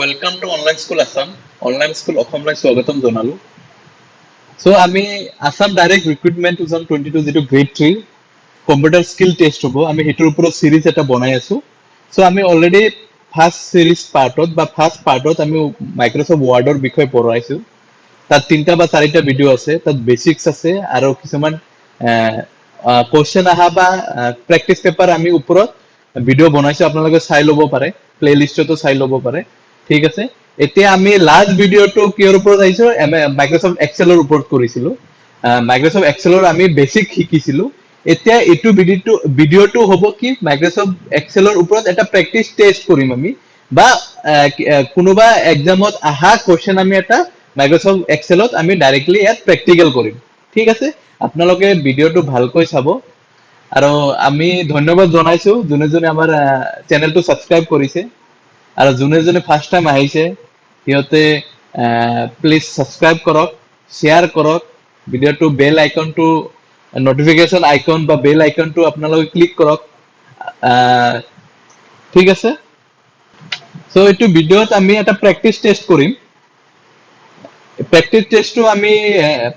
Welcome to Online School Assam. Online School অসমলৈ স্বাগতম জনালো। So আমি Assam Direct Recruitment 2022 যেটো grade 3 কম্পিউটাৰ স্কিল টেষ্ট হ'ব আমি হেতুৰ ওপৰত সিৰিজ এটা বনাই আছো। So আমি অলৰেডি ফাৰ্স্ট সিৰিজ পাৰ্টত আমি মাইক্ৰোসফট ওয়াৰ্ডৰ বিষয়ে পঢ়াইছো। তাত তিনটা বা চাৰিটা ভিডিও আছে, তাত বেসিক্স আছে আৰু কিছুমান কোৱেশ্চন আহা বা প্ৰেক্টিস পেপাৰ আমি ওপৰত ভিডিও বনাইছো, আপোনালোকে চাই ল'ব পাৰে, প্লেলিষ্টতো চাই ল'ব পাৰে। ঠিক আছে, এতিয়া আমি লাষ্ট ভিডিওটো কিহৰ ওপৰত আহিছো, মাইক্ৰোসফট এক্সেলৰ ওপৰত কৰিছিলো। মাইক্ৰোসফট এক্সেলৰ আমি বেসিক শিকিছিলো। এতিয়া এইটো ভিডিওটো হ'ব কি মাইক্ৰোসফট এক্সেলৰ ওপৰত এটা প্ৰেক্টিস টেষ্ট কৰিম আমি, বা কোনোবা এক্সামত আহা কোৱেশ্চন আমি এটা মাইক্ৰোসফট এক্সেলত আমি ডাইৰেক্টলি ইয়াত প্ৰেক্টিকেল কৰিম। ঠিক আছে, আপোনালোকে ভিডিওটো ভালকৈ চাব। আৰু আমি ধন্যবাদ জনাইছো যোনে যোনে আমাৰ চেনেলটো সাবস্ক্ৰাইব কৰিছে, আৰু যোনে যোনে ফাৰ্স্ট টাইম আহিছে সিহঁতে প্লিজ সাবস্ক্ৰাইব কৰক, শ্বেয়াৰ কৰক ভিডিওটো, বেল আইকনটো নটিফিকেশন আইকন বা বেল আইকনটো আপোনালোকে ক্লিক কৰক। ঠিক আছে, সো এইটো ভিডিওত আমি এটা প্ৰেক্টিস টেষ্ট কৰিম। প্ৰেক্টিস টেষ্টটো আমি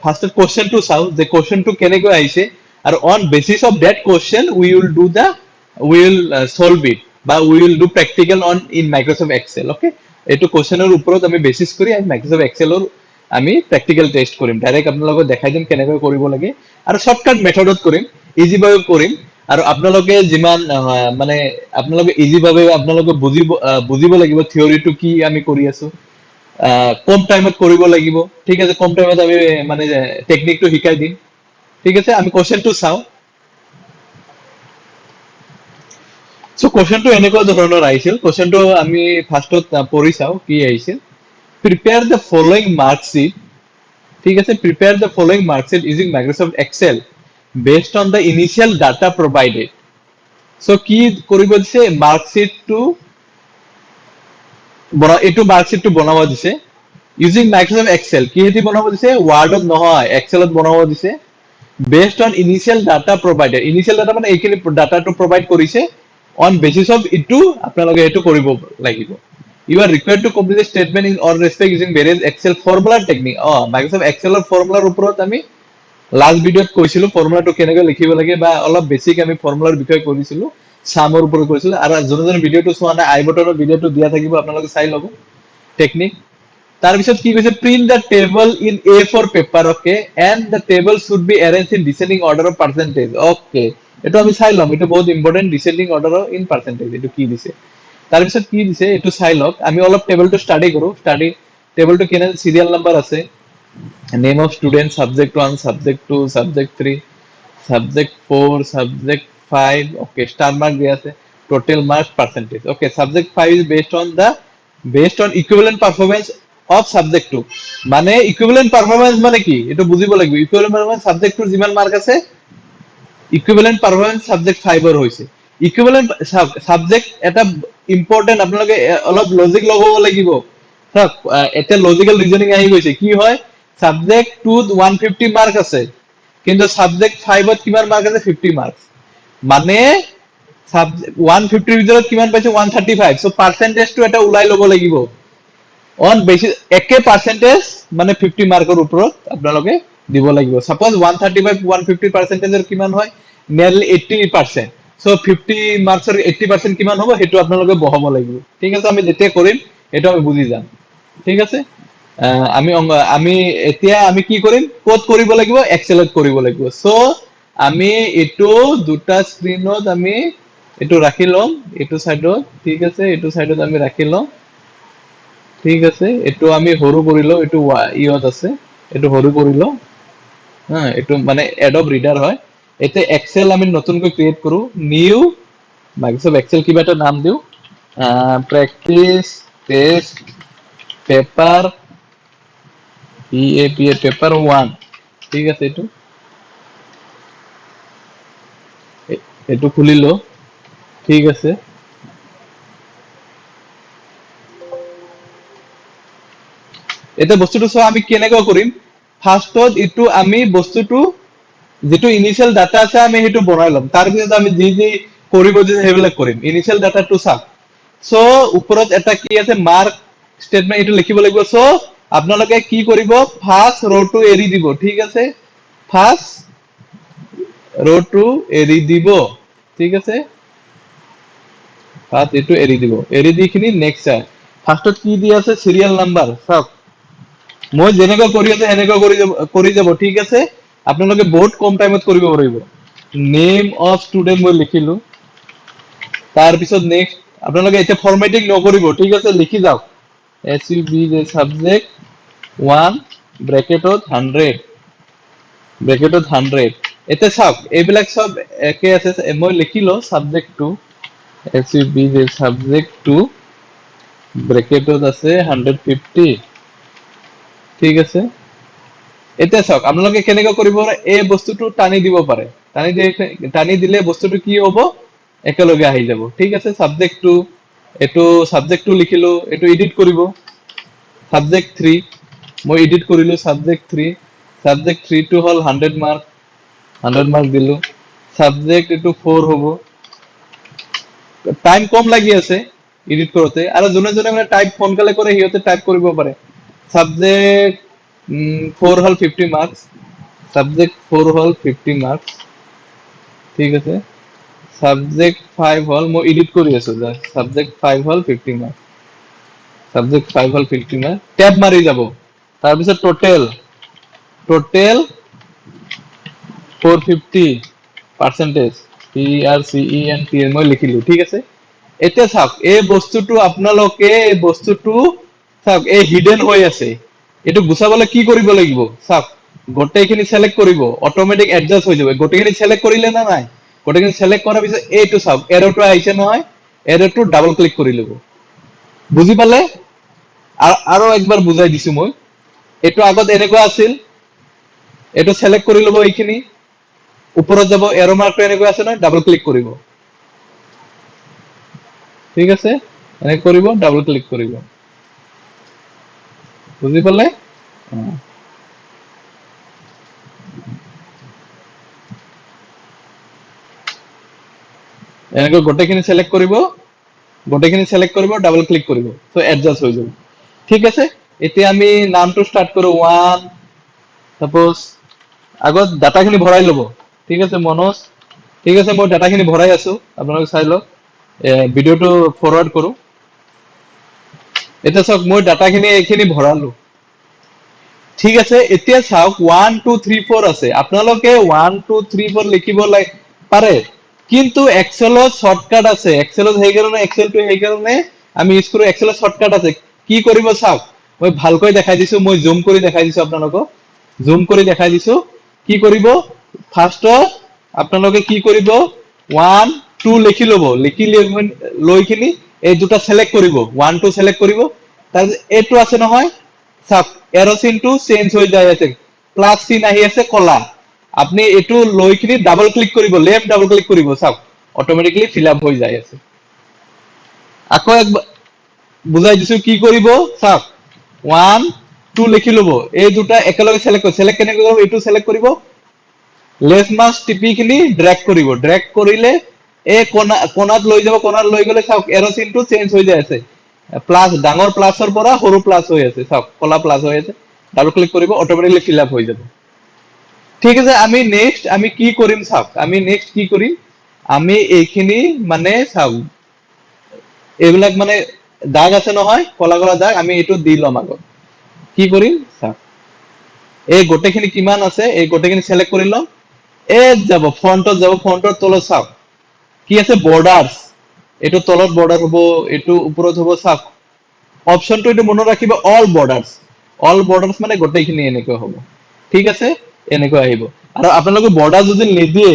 ফাৰ্স্ট কোৱেশ্চনটো চাও যে কোৱেশ্চনটো কেনেকৈ আহিছে, আৰু on basis of that question we will solve it বা we will do practical on in Microsoft Excel. okay, এইটো কোয়েশ্চনৰ ওপৰত আমি বেসিস কৰি আমি Microsoft Excelৰ আমি প্ৰেক্টিকেল টেষ্ট কৰিম। ডাইৰেক্ট আপোনালোকক দেখাই দিম কেনেকৈ কৰিব লাগে, আৰু শৰ্টকাট মেথডত কৰিম, ইজি ভাবে কৰিম। আৰু আপোনালোকে যিমান মানে আপোনালোকে ইজি ভাবে আপোনালোকে বুজিব লাগিব থিওৰিটো কি আমি কৰি আছো, কম টাইমত কৰিব লাগিব। ঠিক আছে, কম টাইমত আমি মানে টেকনিকটো শিকাই দিম। ঠিক আছে, আমি কোয়েশ্চনটো চাও। সো কোয়েশ্চনটো এনেকুৱা ধৰণৰ আহিছিল। কোয়েশ্চনটো আমি ফাৰ্স্টত পঢ়ি চাও কি আহিছিল। Prepare the following marksheet. ঠিক আছে, prepare the following marksheet using Microsoft Excel based on the initial data provided. So কি কৰিব দিছে, মাৰ্কশিটটো এইটো মাৰ্কশিটটো বনাব দিছে ইউজিং মাইক্ৰোসফট এক্সেল। কিহেদি বনাব দিছে, ওয়াৰ্ডত নহয় এক্সেলত বনাব দিছে। Based on initial data provided, initial data মানে এইখিনি ডাটাটো প্ৰভাইড কৰিছে, অন বেসিস অফ ইটো আপোনালোকে এইটো কৰিব লাগিব। You are required to complete the statement in all respect using various Excel formula technique. Microsoft Excelৰ ফৰ্মুলাৰ ওপৰত আমি লাষ্ট ভিডিওত কৈছিলো ফৰ্মুলাটো কেনেকৈ লিখিব লাগে, বা অলপ বেসিক আমি ফৰ্মুলাৰ বিষয়ে কৰিছিলো, সামৰ ওপৰত কৰিছিলো। আৰু যোনে ভিডিওটো চোৱা নাই আই বটনৰ ভিডিওটো দিয়া থাকিব, আপোনালোকে চাই ল'ব টেকনিক। তাৰপিছত কি কৈছে, print the table in A4 paper, okay, and the table should be arrange in descending order of percentage. Okay, এইটো আমি চাই ল'ম, এইটো বহুত important, descending order in percentage এইটো কি দিছে। তাৰপিছত কি দিছে এইটো চাই লওক। আমি অলপ টেবলটো ষ্টাডি কৰো। টেবলটো কেনে সিরিয়াল নাম্বার আছে, name of student, subject 1, subject 2, subject 3, subject 4, subject 5, okay, star mark দিয়া আছে, total marks percentage. Okay, subject 5 is based on equivalent performance of subject 2। মানে equivalent performance মানে কি এটা বুজিব লাগিব। equivalent performance subject 2 যিমান মার্ক আছে equivalent performance subject 5 ৰ হৈছে। equivalent subject এটা ইম্পৰ্টেন্ট, আপোনালোকে অলপ লজিক লগাব লাগিব। এটা লজিক্যাল ৰিজনিং আহি গৈছে। কি হয়, সাবজেক্ট 2 ত 150 মার্ক আছে, কিন্তু সাবজেক্ট 5 ত কিমান মার্ক আছে, 50 মার্কস। মানে 150 ভিতৰত কিমান পাইছে, 135। সো পার্সেন্টেজটো এটা উলাই ল'ব লাগিব অন বেসিস, একে পার্সেন্টেজ মানে 50 মাৰ্কৰ ওপৰত আপোনালোকে দিব লাগিব। সাপোজ 135 150 পাৰ্সেন্টেজৰ কিমান হয়, নিয়াৰলি 80%। সো 50 মাৰ্কসৰ 80% কিমান হ'ব হেতু আপোনালোকে বহাব লাগিব। ঠিক আছে, আমি যেতিয়া কৰিম এটা আমি বুজি যাম। ঠিক আছে, আমি এতিয়া আমি কি কৰিম, ক'ত কৰিব লাগিব, এক্সেলত কৰিব লাগিব। সো আমি এটো দুটা স্ক্ৰিনত আমি এটো ৰাখি লম, এটো সাইডত। ঠিক আছে, এটো সাইডত আমি ৰাখি লম। ঠিক আছে, এটো আমি সৰু কৰি লও, এটো ইয়ত আছে, এটো সৰু কৰি লও। এটো মানে এডব ৰিডাৰ হয়। এতে এক্সেল আমি নতুনকৈ ক্ৰিয়েট কৰো, নিউ মাইক্ৰোসফট এক্সেল কিবা এটা নাম দিও, প্ৰেক্টিস টেষ্ট পেপাৰ পেপাৰ 1। ঠিক আছে, এটো খুলিলো। ঠিক আছে, এটা বস্তুটো সো আমি কেনেকৈ কৰিম, ফাৰ্স্টত ইটো আমি বস্তুটো যেটো ইনিশিয়াল ডাটা আছে আমি হেতু বনাই লম। তাৰ পিছত আমি যি কৰিব যে হেবিলাক কৰিম। ইনিশিয়াল ডাটাটো চাওক। সো ওপৰত এটা কি আছে, মাৰ্ক স্টেটমেন্ট এটো লিখিব লাগিব সো আপোনালোকে কি কৰিব ফাৰ্স্ট रो টু এৰি দিব ঠিক আছে ফাৰ্স্ট रो টু এৰি দিব ঠিক আছে ফাৰ্স্ট এটো এৰি দিব এৰি দিখিনি নেক্সট ফাৰ্স্টত কি দি আছে সিৰিয়াল নাম্বাৰ সব মই যেনেকৈ কৰি আছে এনেকৈ কৰি যাব ঠিক আছে আপোনালোকে বহুত কম টাইমত কৰিব পাৰিব নেম অফ স্টুডেন্ট মই লিখিলো তাৰ পিছত নেক্সট আপোনালোকে এটা ফৰমেটিং নকৰিব ঠিক আছে লিখি যাওক SUB the subject 1 ব্র্যাকেটত 100 এটা সব এইবিলাক সব একে আছে মই লিখিলো সাবজেক্ট 2 SUB the subject 2 ব্র্যাকেটত আছে 150 ঠিক আছে এটা সব আপোনালোকে কেনেকৈ কৰিব এই বস্তুটো টানি দিব পাৰে টানি দিলে বস্তুটো কি হ'ব একেলগে আহি যাব ঠিক আছে সাবজেক্ট 2 এটো সাবজেক্ট 2 লিখিলো এটো এডিট কৰিব সাবজেক্ট 3 মই এডিট কৰিলো সাবজেক্ট 3 টো হল 100 মার্ক দিলো সাবজেক্ট এটো 4 হ'ব টাইম কম লাগি আছে এডিট কৰোতে আৰু জনে মানে টাইপ ফোনকালে কৰে হিয়তে টাইপ কৰিব পাৰে সাবজেক্ট 4 হল 50 মাৰ্কস সাবজেক্ট 4 হল 50 মাৰ্কস ঠিক আছে সাবজেক্ট 5 হল মই এডিট কৰি আছো সাবজেক্ট 5 হল 50 মাৰ্কস সাবজেক্ট 5 হল 50 মাৰ্কস ট্যাব মাৰি যাব তাৰ পিছত টোটাল 450 পার্সেন্টেজ PRCENT মই লিখিলো ঠিক আছে এতিয়া চাওক এই বস্তুটো আপোনালোকে এই বস্তুটো চাওক এই হিডেন হৈ আছে এটো গুছাবলৈ কি কৰিব লাগিব চাওক গোটেইখিনি সিলেক্ট কৰিব অটোমেটিক এডজাস্ট হৈ যাব গোটেইখিনি সিলেক্ট কৰিলে না নাই গোটেইখিনি সিলেক্ট কৰাৰ পিছত এইটো চাওক এৰৰটো আহিছে নহয় এৰৰটো ডাবল ক্লিক কৰি লব বুজি পালে আৰু একবাৰ বুজাই দিছো মই এটো আগত এনেকুৱা আছিল এটো সিলেক্ট কৰি লব এইখিনি ওপৰত যাব এৰো মাৰ্কটো এনেকৈ আছে না ডাবল ক্লিক কৰিব ঠিক আছে এনে কৰিব ডাবল ক্লিক কৰিব বুজি পালে এনেকৈ গোটেইখিনি সিলেক্ট কৰিব ডাবল ক্লিক কৰিব সো এডজাস্ট হৈ যাব ঠিক আছে এতিয়া আমি নামটো স্টাৰ্ট কৰো 1 সাপোজ আগত ডাটাখিনি ভৰাই লব ঠিক আছে মনোজ ঠিক আছে মই ডাটাখিনি ভৰাই আছো আপোনালোকে চাই লওক ভিডিওটো ফৰৱাৰ্ড কৰো এটা চাওক মই ডাটাখিনি এইখিনি ভৰালো ঠিক আছে এতিয়া চাওক 1 2 3 4 আছে আপোনালোকে 1 2 3 4 লিখিব পাৰে কিন্তু এক্সেলত শৰ্টকাট আছে এক্সেলত হেই কাৰণে এক্সেলটো হেই কাৰণে আমি ইউজ কৰো এক্সেলত শৰ্টকাট আছে কি কৰিব চাওক মই ভালকৈ দেখাই দিছো মই জুম কৰি দেখাই দিছো আপোনালোকক জুম কৰি দেখাই দিছো কি কৰিব ফাৰ্স্টত আপোনালোকে কি কৰিব 1 2 লিখি লব লিখি লৈখিনি এই দুটা সিলেক্ট কৰিব 1 2 সিলেক্ট কৰিব তাৰ এটো আছে নহয় চাওক এৰো চিনটো চেঞ্জ হৈ যায় আছে প্লাস চিন আহি আছে কলা আপনি এটো লৈখিনি ডাবল ক্লিক কৰিব লেফট ডাবল ক্লিক কৰিব চাওক অটোমেটিক্যালি ফিল আপ হৈ যায় আছে আকৌ একবাৰ বুজাই দিছো কি কৰিব চাওক 1 2 লিখি লব এই দুটা একেলগে সিলেক্ট কেনে কৰিব এটো সিলেক্ট কৰিব লেফট মাউস টিপি কিনি ড্ৰ্যাগ কৰিব ড্ৰ্যাগ কৰিলে এই কোণাত লৈ যাব কোণাত লৈ গলে চাওক এৰো চিনটো চেঞ্জ হৈ যায় আছে প্লাস ডাঙৰ প্লাসৰ পৰা সৰু প্লাস হৈ আছে চাওক কলা প্লাস হৈ আছে ডাবল ক্লিক কৰিব অটোমেটিক্যালি ফিল আপ হৈ যাব ঠিক আছে আমি নেক্সট আমি কি কৰিম চাওক আমি নেক্সট কি কৰিম আমি এইখিনি মানে চাওক এইবিলাক মানে দাগ আছে নহয় কলা কলা দাগ আমি এটো দি লম আগত কি কৰিম চাওক এই গোটেইখিনি কিমান আছে এই গোটেইখিনি সিলেক্ট কৰি লম যাব ফন্টৰ তলত চাওক কি আছে বৰ্ডাৰ্স এটো তলত বৰ্ডাৰ হ'ব এটো ওপৰত হ'ব চাওক অপশনটো এটো মনত ৰাখিব অল বৰ্ডাৰ্স মানে গোটেইখিনি এনেকৈ হ'ব ঠিক আছে এনেকৈ আহিব আৰু আপোনালোকে বৰ্ডাৰ যদি নিদিয়ে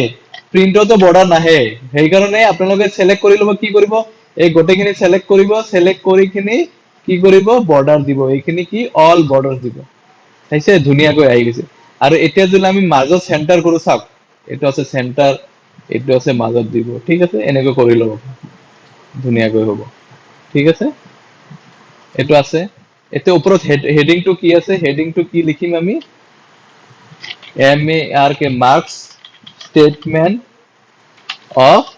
প্ৰিন্টতো বৰ্ডাৰ নাহে সেই কাৰণে আপোনালোকে সিলেক্ট কৰি লব কি কৰিব এই গোটেইখিনি সিলেক্ট কৰি কিনি কি কৰিব বৰ্ডাৰ দিব এইখিনি কি অল বৰ্ডাৰ দিব চাইছে ধুনিয়াকৈ আহি গৈছে আৰু এতিয়া যদি আমি মাজত সেন্টাৰ কৰো চাওক এটো আছে সেন্টাৰ এটো আছে মাজত দিব ঠিক আছে এনেকৈ কৰি লব ধুনিয়াকৈ হ'ব ঠিক আছে এটো আছে এতে ওপৰত হেডিংটো কি আছে হেডিংটো কি লিখিম আমি MARK marks statement of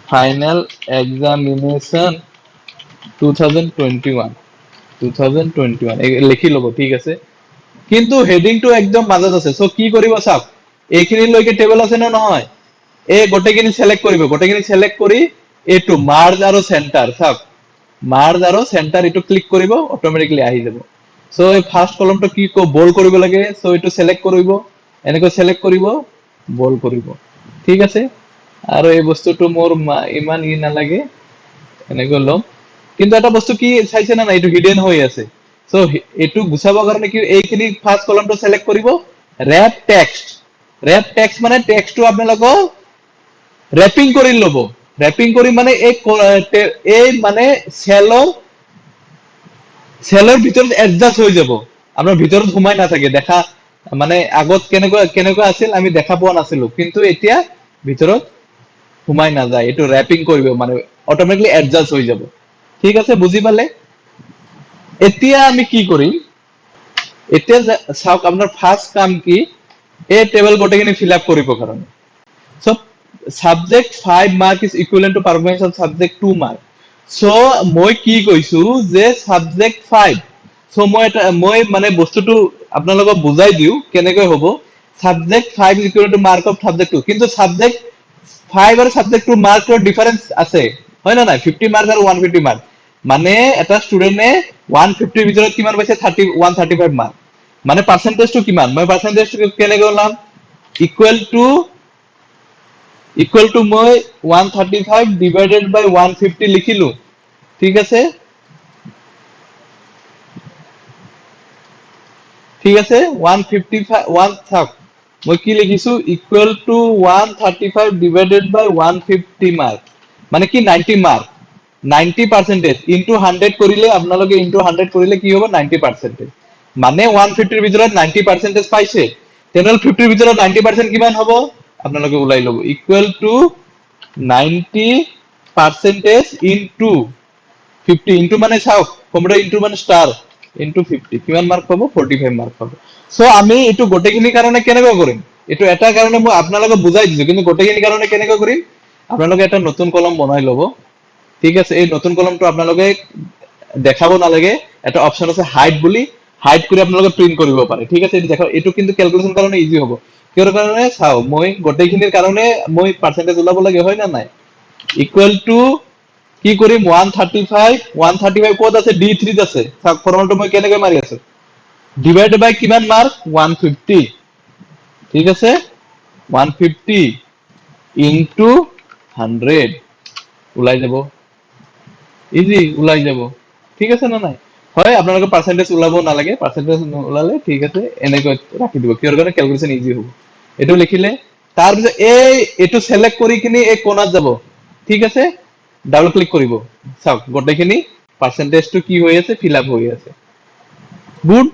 final examination 2021 2021 লিখি ল'ব ঠিক আছে কিন্তু হেডিংটো একদম মাজত আছে সো কি কৰিব চাওক এইখিনি লৈকে টেবল আছে না নহয় এই গোটেইখিনি সিলেক্ট কৰিব গোটেইখিনি সিলেক্ট কৰি এটো মাৰ্জ আৰু সেন্টাৰ চাওক মাৰ্জ আৰু সেন্টাৰ এটো ক্লিক কৰিব অটোমেটিক্যালি আহি যাব সো এই ফাৰ্স্ট কলমটো কি বোল্ড কৰিব লাগে সো এটো সিলেক্ট কৰিব এনেকৈ সিলেক্ট কৰিব বোল্ড কৰিব ঠিক আছে আৰু এই বস্তুটো মোৰ ইমান ই নালাগে এনেকৈ লম কিন্তু এটা বস্তু কি চাইছে না এটো হিডেন হৈ আছে সো এটো গুছাবৰ কাৰণে কি এইখিনি ফাৰ্স্ট কলমটো সিলেক্ট কৰিব ৰ‍্যাপ টেক্সট মানে টেক্সটটো আপোনালোকৰ ৰ‍্যাপিং কৰি লব ৰ‍্যাপিং কৰি মানে এই মানে সেলৰ ভিতৰত এডজাস্ট হৈ যাব আপোনাৰ ভিতৰত ঘুমাই না থাকে দেখা মানে আগত কেনেকুৱা আছিল আমি দেখা পোৱা নাছিলো কিন্তু এতিয়া ভিতৰত ঘুমাই না যায় এটো ৰ‍্যাপিং কৰিব মানে অটোমেটিক্যালি এডজাস্ট হৈ যাব ঠিক আছে বুজি পালে এতিয়া আমি কি কৰিম এতিয়া চাওক আপোনাৰ ফাৰ্স্ট কাম কি এই টেবল গোটেইখিনি ফিল আপ কৰিব কাৰণে so subject 5 mark is equivalent to performance of subject 2 mark so মই কি কৈছো যে subject 5 so মই মানে বস্তুটো আপোনালোকক বুজাই দিও কেনেকৈ হ'ব subject 5 is equivalent to mark of subject 2 কিন্তু subject 5 আৰু subject 2 mark ৰ ডিফাৰেন্স আছে হয় না নাই 50 mark আৰু 150 mark মানে এটা স্টুডেন্টে 150 ৰ ভিতৰত কিমান পাইছে 135 mark মানে পার্সেন্টেজটো কিমান মই পার্সেন্টেজটো কেনেকৈ ওলাম equal to মই 135 divided by 150 লিখিলো ঠিক আছে 155 থাক মই কি লিখিছো equal to 135 divided by 150 mark মানে কি 90 mark 90% into 100 কৰিলে আপোনালোকে into 100 কৰিলে কি হ'ব 90% মানে 150 ৰ ভিতৰত 90% পাইছে তেনেহলে 50 ৰ ভিতৰত 90% কিমান হ'ব আপোনালোকে উলাই লব equal to 90% into 50 into মানে চাওক কম্পিউটাৰ into মানে স্টাৰ into 50 কিমান মাৰ্ক পাবো 45 মাৰ্ক পাবো সো আমি এটো গোটেইখিনি কাৰণে কেনেকৈ কৰিম এটো এটা কাৰণে মই আপোনালোকক বুজাই দিছো কিন্তু গোটেইখিনি কাৰণে কেনেকৈ কৰিম আপোনালোকে এটা নতুন কলম বনাই লব ঠিক আছে এই নতুন কলমটো আপোনালোকে দেখাব নালাগে এটা অপচন আছে হাইড বুলি হাইড কৰি আপোনালোকে প্ৰিন্ট কৰিব পাৰে ঠিক আছে এটো দেখো এটো কিন্তু ক্যালকুলেশন কাৰণে ইজি হ'ব কিহৰ কাৰণে চাও মই গোটেইখিনিৰ কাৰণে মই পাৰ্সেন্টেজ ওলাব লাগে হয় না নাই ইকুৱেল টু কি কৰিম 135 ক'ত আছে D3 ত আছে চাওক ফৰ্মুলাটো মই কেনেকৈ মাৰি আছো ডিভাইড বাই কিমান মার্ক 150 ঠিক আছে 150 into 100 ওলাই যাব ইজি ওলাই যাব ঠিক আছে না নাই হয় আপোনালোকে পার্সেন্টেজ ওলাব নালাগে পার্সেন্টেজ ওলালে ঠিক আছে এনেকৈ ৰাখি দিব কিহৰ কাৰণে ক্যালকুলেশন ইজি হ'ব এটো লিখিলে তাৰ পিছত এটো সিলেক্ট কৰি কিনি এই কোণাত যাব ঠিক আছে ডাবল ক্লিক কৰিব চাওক গোটেইখিনি পাৰ্সেন্টেজটো কি হৈ আছে ফিল আপ হৈ আছে গুড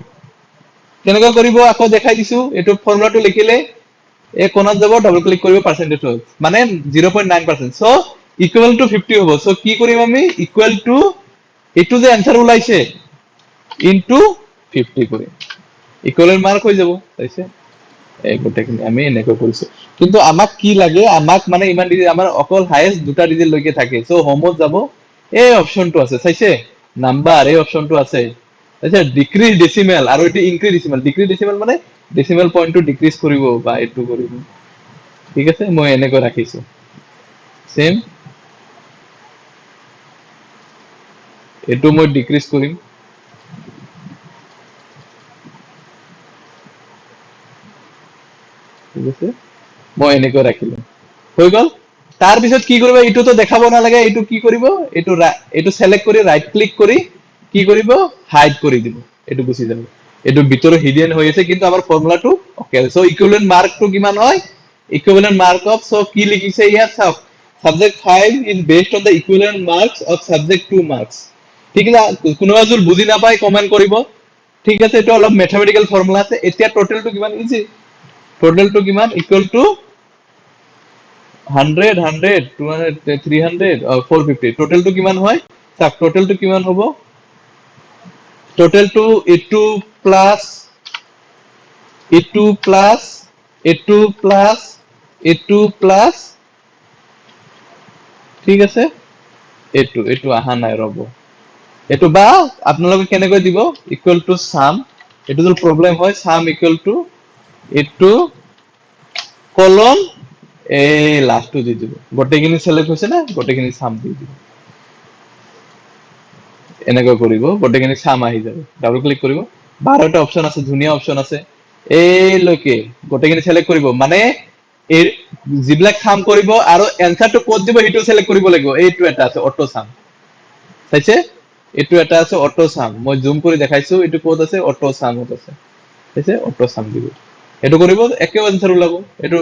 কেনেকৈ কৰিব আকৌ দেখাই দিছো এটো ফৰ্মুলাটো লিখিলে এই কোণাত যাব ডাবল ক্লিক কৰিব পাৰ্সেন্টেজ মানে 0.9% সো ইকুৱেল টু 50 হ'ব সো কি কৰিম আমি ইকুৱেল টু এটো যে आंसर ওলাইছে ইনটু 50 কৰিম ইকুৱেলেন্ট মাৰ্ক হৈ যাব তাইছে এই গোটেইখিনি আমি এনেকৈ কৰিছো কিন্তু আমাক কি লাগে আমাক মানে ইমান ডিজিট আমাৰ অকল হাইয়েস্ট দুটা ডিজিট লৈকে থাকে সো হোমত যাব এই অপশনটো আছে চাইছে নাম্বার এই অপশনটো আছে আচ্ছা ডিক্রিজ ডেসিমেল আৰু এটো ইনক্ৰিজ ডেসিমেল ডিক্ৰিজ ডেসিমেল মানে ডেসিমেল পয়েন্টটো ডিক্ৰিজ কৰিব বা এটো কৰিব ঠিক আছে মই এনেকৈ ৰাখিছো সেম এটো মই ডিক্ৰিজ কৰিম ঠিক আছে মই এনেকৈ ৰাখিলো হৈ গল তাৰ পিছত কি কৰিব এটো তো দেখাব না লাগে এটো কি কৰিব এটো সিলেক্ট কৰি ৰাইট ক্লিক কৰি কি কৰিব হাইড কৰি দিব এটো গুছি যাব এটো ভিতৰৰ হিডেন হৈ আছে কিন্তু আমাৰ ফৰ্মুলাটো ওকে সো ইকুইভ্যালেন্ট মার্কটো কিমান হয় ইকুইভ্যালেন্ট মার্ক অফ সো কি লিখিছে ইয়াত চাওক subject 5 is based on the equivalent marks of subject 2 marks ঠিক আছে কোনোবা যদি বুজি নাপায় কমেন্ট কৰিব ঠিক আছে এটো অলপ ম্যাথমেটিক্যাল ফৰ্মুলা আছে এতিয়া টোটালটো কিমান ইজি টোটালটো কিমান ইকুৱেল টু 100 100 200 300 450 টোটালটো কিমান হয় চাওক টোটালটো কিমান হ'ব টোটালটো a2 plus a2 plus a2 plus a2 plus ঠিক আছে a2 আহা নাই ৰব এটো বা আপোনালোকে কেনেকৈ দিব ইকুয়াল টু সাম এটো যদি প্রবলেম হয় সাম ইকুয়াল টু এটো কলন এই লাস্ট দি দিব গটেখিনি সিলেক্ট হৈছে না গটেখিনি সাম দি দিব এনেকৈ কৰিব গটেখিনি সাম আহি যাব ডাবল ক্লিক কৰিব 12টা অপচন আছে ধুনিয়া অপচন আছে এই লকে গটেখিনি সিলেক্ট কৰিব মানে এই জিবলাক কাম কৰিব আৰু এনসাৰটো কোড দিব হেটো সিলেক্ট কৰিব লাগিব এইটো এটা আছে অটো সাম চাইছে এটো এটা আছে অটো সাম মই জুম কৰি দেখাইছো এটো কোড আছে অটো সামত আছে চাইছে অটো সাম দিব এটো কৰিব একে আনসাৰ ওলাব এটো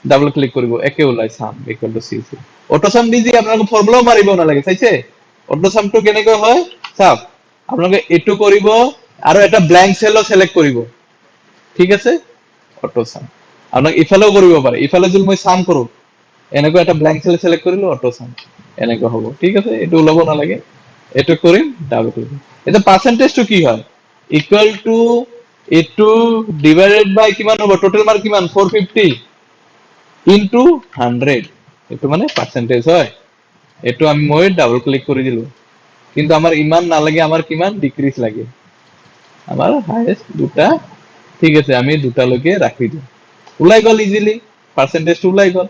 ডাবল ক্লিক কৰিব একে ওলাই sum equal to C C auto sum দিজি আপোনালোক ফর্মুলা মাৰিব না লাগে চাইছে অটো সামটো কেনেকৈ হয় সাব আপোনালোকে এটো কৰিব আৰু এটা ব্ল্যাঙ্ক সেলও সিলেক্ট কৰিব ঠিক আছে অটো সাম আপোনাক ইফালেও কৰিব পাৰে ইফালে যদি মই সাম কৰো এনেকৈ এটা ব্ল্যাঙ্ক সেল সিলেক্ট কৰিলো অটো সাম এনেকৈ হ'ব ঠিক আছে এটো ওলাব না লাগে এটো কৰিম ডাবল ক্লিক এটা পার্সেন্টেজটো কি হয় ইকুয়াল টু এটো ডিভাইডেড বাই কিমান হ'ব টোটাল মার্ক কিমান 450 ইনটু 100 এটো মানে পার্সেন্টেজ হয় এটো আমি মই ডাবল ক্লিক কৰি দিলো কিন্তু আমার ইমান না লাগে আমার কিমান ডিক্রিজ লাগে আমার হাইয়েস্ট দুটা ঠিক আছে আমি দুটা লকে রাখি দিম উলাই গল ইজিলি পার্সেন্টেজ উলাই গল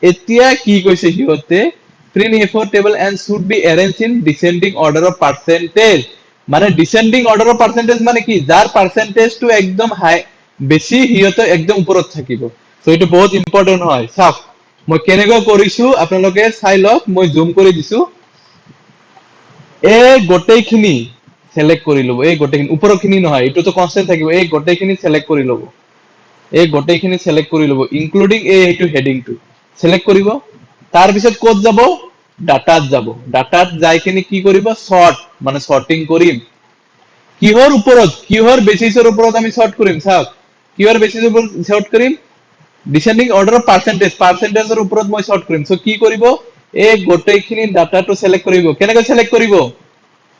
এতিয়া কি কইছে হিওতে print A4 table and should be arranged in descending order of percentage মানে descending order of percentage মানে কি যার পার্সেন্টেজ টু একদম হাই বেশি হিওতে একদম উপৰত থাকিব সো এটো বহুত ইম্পৰ্টেন্ট হয় সাফ মই কেনেকৈ কৰিছো আপোনালোকে চাই লওক মই জুম কৰি দিছো এই গোটেইখিনি সিলেক্ট কৰি লব এই গোটেইখিনি উপৰখিনি নহয় এটো তো কনস্ট্যান্ট থাকিব এই গোটেইখিনি সিলেক্ট কৰি লব এই গোটেইখিনি সিলেক্ট কৰি লব ইনক্লুডিং এইটো হেডিং টু সিলেক্ট কৰিব তাৰ পিছত কোড যাব ডাটাত যাব ডাটাত যাইখিনি কি কৰিব সৰ্ট মানে সৰ্টিং কৰিম কিহৰ ওপৰত কিহৰ বেসিসৰ ওপৰত আমি সৰ্ট কৰিম সাব কিহৰ বেসিসৰ ওপৰত সৰ্ট কৰিম ডিসেন্ডিং অৰ্ডাৰ অফ পাৰ্সেন্টেজৰ ওপৰত মই সৰ্ট কৰিম সো কি কৰিব এই গোটেইখিনি ডাটাটো সিলেক্ট কৰিব কেনেকৈ সিলেক্ট কৰিব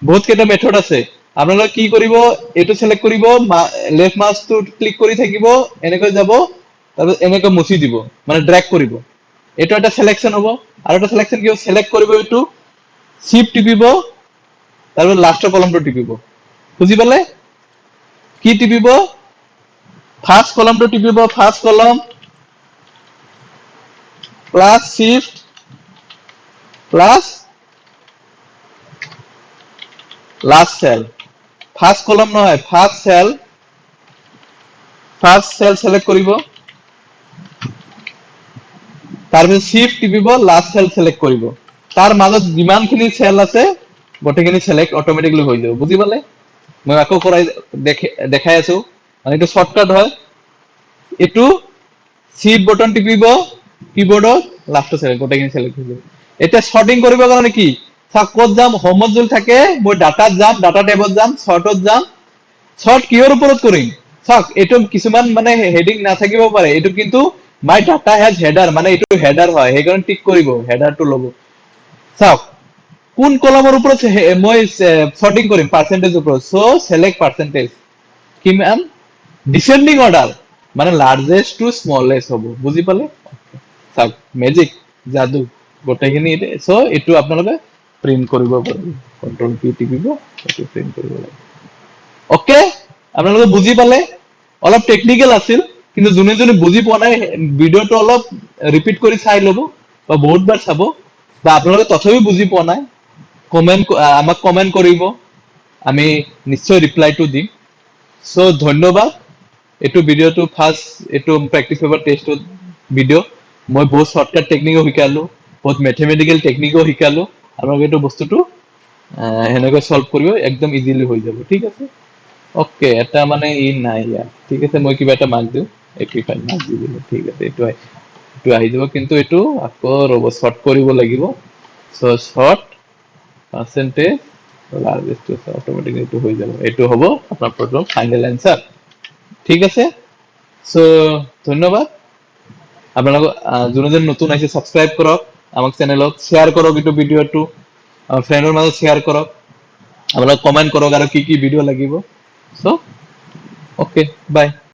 বহুত কেটা মেথড আছে আপোনালোকে কি কৰিব এটো সিলেক্ট কৰিব লেফট মাউস টু ক্লিক কৰি থাকিব এনেকৈ যাব তাৰপৰ এনেকৈ মুছি দিব মানে ড্ৰ্যাগ কৰিব এটো এটা সিলেকশন হ'ব আৰু এটা সিলেকশন কি সিলেক্ট কৰিব এটো শিফট টিপিব তাৰপৰ লাস্টৰ কলমটো টিপিব বুজি পালে কি টিপিব ফার্স্ট কলমটো টিপিব first column plus shift plus last cell first column নহয় ফার্স্ট সেল সিলেক্ট কৰিব তাৰপিছত শিফট টিপিব লাস্ট সেল সিলেক্ট কৰিব তাৰ মাজত যিমানখিনি সেল আছে গোটেইখিনি সিলেক্ট অটোমেটিক্যালি হৈ যাব বুজি পালে মই আকৌ কৰাই দেখাই আছো মানে এটো শর্টকাট হয় এটো শিফট বটন টিপিব কিবোর্ডত লাস্ট সেল গোটেইখিনি সিলেক্ট হৈ যাব এটা সর্টিং কৰিব কাৰণে কি সাকত যাম হোমত যদি থাকে মই ডাটাত যাম ডাটা ট্যাবত যাম সর্টত যাম সর্ট কিহৰ ওপৰত কৰিম সাক এটো কিছুমান মানে হেডিং না থাকিব পাৰে এটো কিন্তু মাই ডাটা হ্যাজ হেডাৰ মানে এটো হেডাৰ হয় হেকাৰণ টিক কৰিব হেডাৰটো লব সাক কোন কলমৰ ওপৰত মই সৰ্টিং কৰিম পাৰ্সেন্টেজ ওপৰত সো সিলেক্ট পার্সেন্টেজ কিমান ডিসেন্ডিং অর্ডার মানে লার্জেস্ট টু স্মলেস্ট হ'ব বুজি পালে সাক ম্যাজিক জাদু গোটেইখিনি সো এটো আপোনালোকে প্রিন্ট কৰিব পাৰিব কন্ট্ৰোল পি টিপিব এটো প্ৰিন্ট কৰিব লাগিব ওকে আপোনালোকে বুজি পালে অলপ টেকনিক্যাল আছিল কিন্তু জুনে জুনে বুজি পোৱা নাই ভিডিওটো অলপ ৰিপিট কৰি চাই লব বা বহুতবাৰ চাব বা আপোনালোকে তথাপি বুজি পোৱা নাই কমেন্ট আমাক কমেন্ট কৰিব আমি নিশ্চয় ৰিপ্লাইটো দিম সো ধন্যবাদ এটো ভিডিওটো ফাৰ্স্ট এটো প্ৰ্যাকটিস পেপাৰ টেস্টৰ ভিডিও মই বহুত শর্টকাট টেকনিকও শিকালো বহুত ম্যাথমেটিক্যাল টেকনিকও শিকালো আপোনালোকে এটো বস্তুটো হেনেকৈ সলভ কৰিব একদম ইজিলি হৈ যাব ঠিক আছে ওকে এটা মানে ই নাই ইয়াৰ ঠিক আছে মই কিবা এটা মাৰ্ক দিও 85 মাৰ্ক দি দিলো ঠিক আছে এটো আহি যাব কিন্তু এটো আকৌ ৰব সৰ্ট কৰিব লাগিব so sort percentage largest automatically এটো হৈ যাব এটো হ'ব আপোনাৰ প্ৰথম ফাইনাল আনসাৰ ঠিক আছে সো ধন্যবাদ আপোনালোক যোনজন নতুন আছে সাবস্ক্ৰাইব কৰক আমাক চেনেলত শেয়াৰ কৰক এটো ভিডিওটো ফ্ৰেণ্ডৰ মাজত শেয়াৰ কৰক আপোনালোক কমেন্ট কৰক আৰু কি কি ভিডিও লাগিব সো okay bye